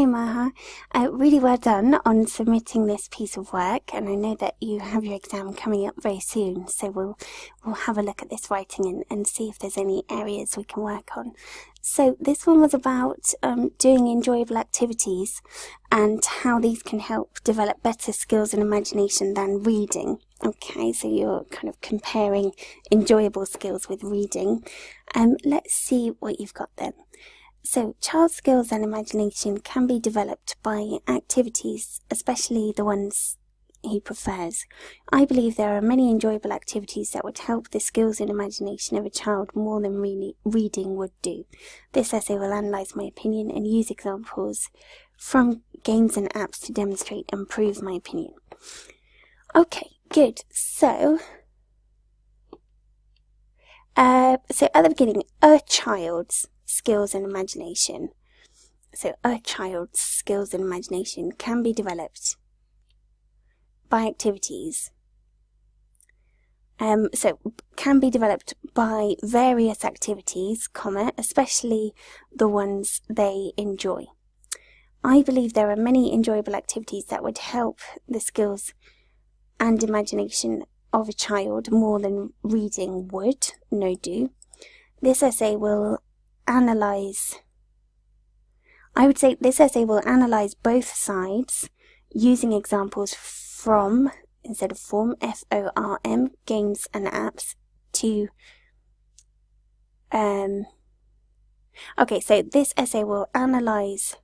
Maha. Really well done on submitting this piece of work, and I know that you have your exam coming up very soon, so we'll have a look at this writing and see if there's any areas we can work on. So this one was about doing enjoyable activities and how these can help develop better skills and imagination than reading. Okay, so you're kind of comparing enjoyable skills with reading. Let's see what you've got then. So, child skills and imagination can be developed by activities, especially the ones he prefers. I believe there are many enjoyable activities that would help the skills and imagination of a child more than reading would do. This essay will analyse my opinion and use examples from games and apps to demonstrate and prove my opinion. Okay, good. So at the beginning, a child's skills and imagination. So a child's skills and imagination can be developed by activities. Can be developed by various activities, especially the ones they enjoy. I believe there are many enjoyable activities that would help the skills and imagination of a child more than reading would, This essay will analyse both sides using examples from, instead of form, FORM, games and apps, to so this essay will analyse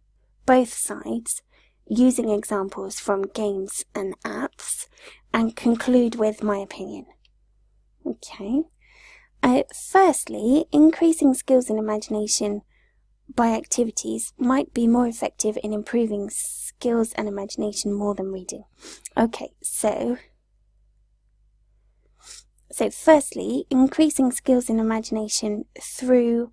both sides using examples from games and apps and conclude with my opinion. Okay. Firstly, increasing skills and imagination by activities might be more effective in improving skills and imagination more than reading. Okay, so firstly, increasing skills and imagination through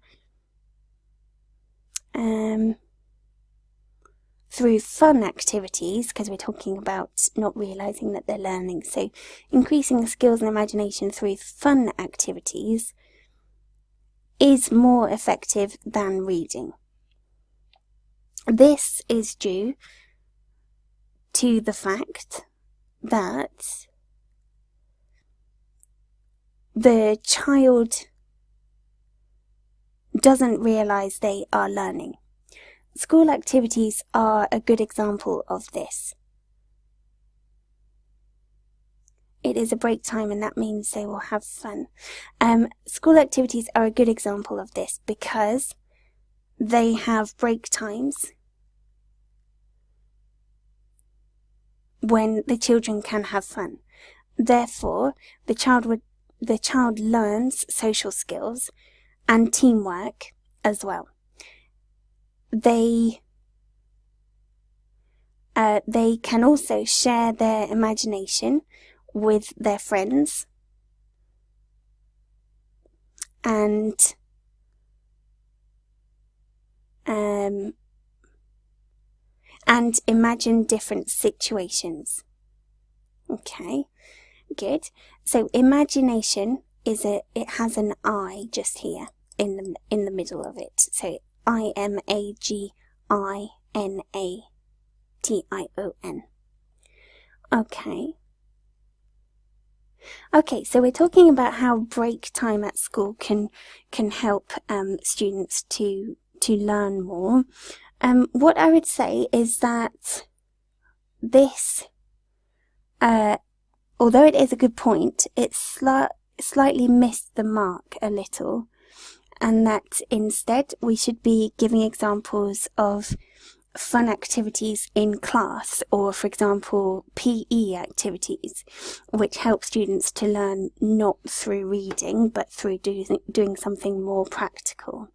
fun activities, because we're talking about not realising that they're learning. So increasing skills and imagination through fun activities is more effective than reading. This is due to the fact that the child doesn't realise they are learning. School activities are a good example of this. It is a break time, and that means they will have fun. School activities are a good example of this because they have break times when the children can have fun. Therefore, the child learns social skills and teamwork as well. They can also share their imagination with their friends and imagine different situations. Okay, good. So imagination it has an I just here in the middle of it. So IMAGINATION. Okay, so we're talking about how break time at school can help students to learn more. What I would say is that this, although it is a good point, it's slightly missed the mark a little, and that instead we should be giving examples of fun activities in class, or for example PE activities, which help students to learn not through reading but through doing something more practical.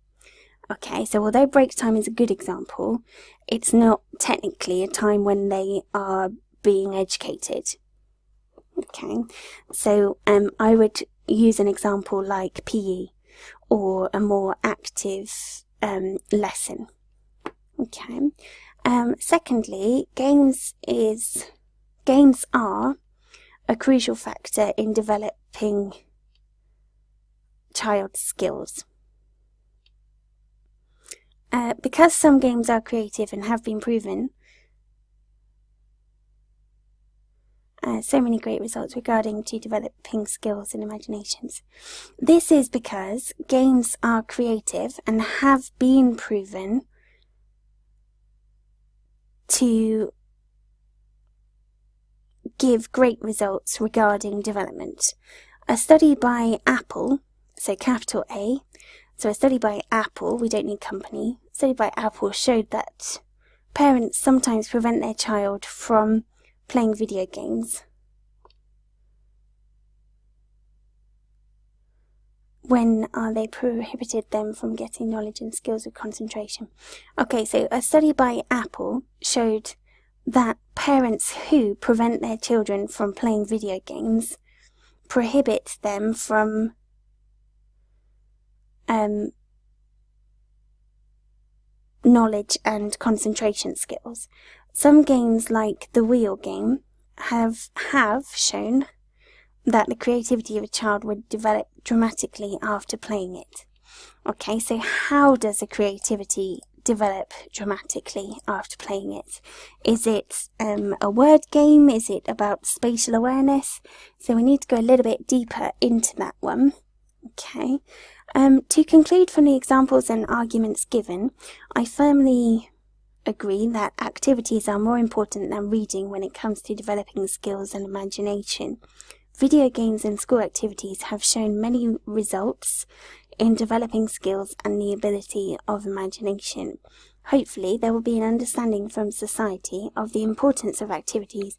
Okay, so although break time is a good example, it's not technically a time when they are being educated. Okay, so I would use an example like PE or a more active lesson. Okay. Secondly, games are a crucial factor in developing child skills. because some games are creative and have been proven, so many great results regarding to developing skills and imaginations. This is because games are creative and have been proven to give great results regarding development. A study by Apple, so capital A, so a study by Apple, we don't need company, a study by Apple showed that parents sometimes prevent their child from playing video games when they prohibited them from getting knowledge and skills with concentration. Okay, so a study by Apple showed that parents who prevent their children from playing video games prohibit them from knowledge and concentration skills. Some games like the wheel game have shown that the creativity of a child would develop dramatically after playing it. Okay, so how does a creativity develop dramatically after playing it? Is it a word game? Is it about spatial awareness? So we need to go a little bit deeper into that one. Okay. To conclude from the examples and arguments given, I firmly agree that activities are more important than reading when it comes to developing skills and imagination. Video games and school activities have shown many results in developing skills and the ability of imagination. Hopefully, there will be an understanding from society of the importance of activities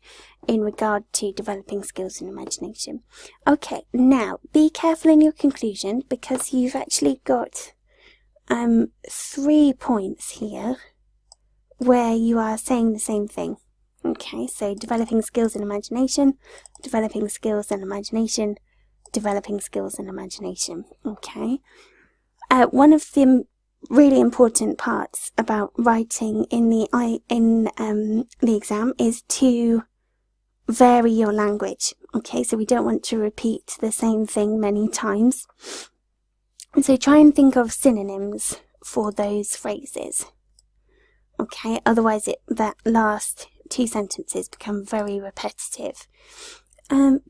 in regard to developing skills and imagination. Okay, now be careful in your conclusion because you've actually got 3 points here where you are saying the same thing. Okay, so developing skills and imagination, developing skills and imagination, developing skills and imagination. Okay. One of the really important parts about writing in the exam is to vary your language. Okay, so we don't want to repeat the same thing many times. And so try and think of synonyms for those phrases. Okay, otherwise that last 2 sentences become very repetitive.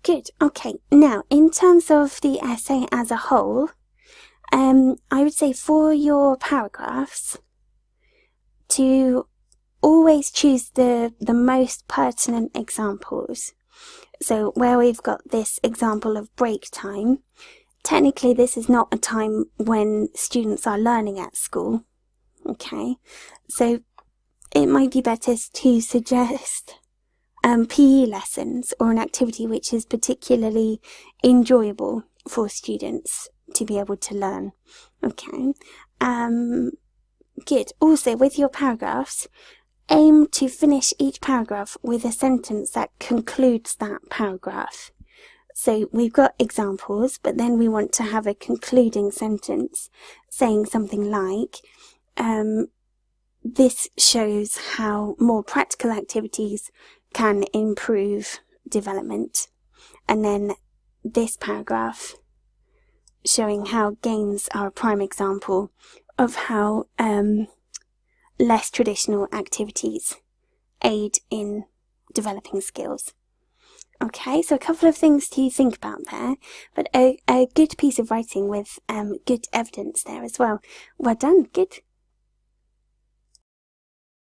Good. Okay, now in terms of the essay as a whole, I would say for your paragraphs to always choose the most pertinent examples. So where we've got this example of break time, technically this is not a time when students are learning at school. Okay, so it might be better to suggest PE lessons or an activity which is particularly enjoyable for students to be able to learn. Okay. Good. Also, with your paragraphs, aim to finish each paragraph with a sentence that concludes that paragraph. So we've got examples, but then we want to have a concluding sentence saying something like, this shows how more practical activities can improve development. And then this paragraph showing how games are a prime example of how less traditional activities aid in developing skills. Okay, so a couple of things to think about there, but a good piece of writing with good evidence there as well. Well done, good.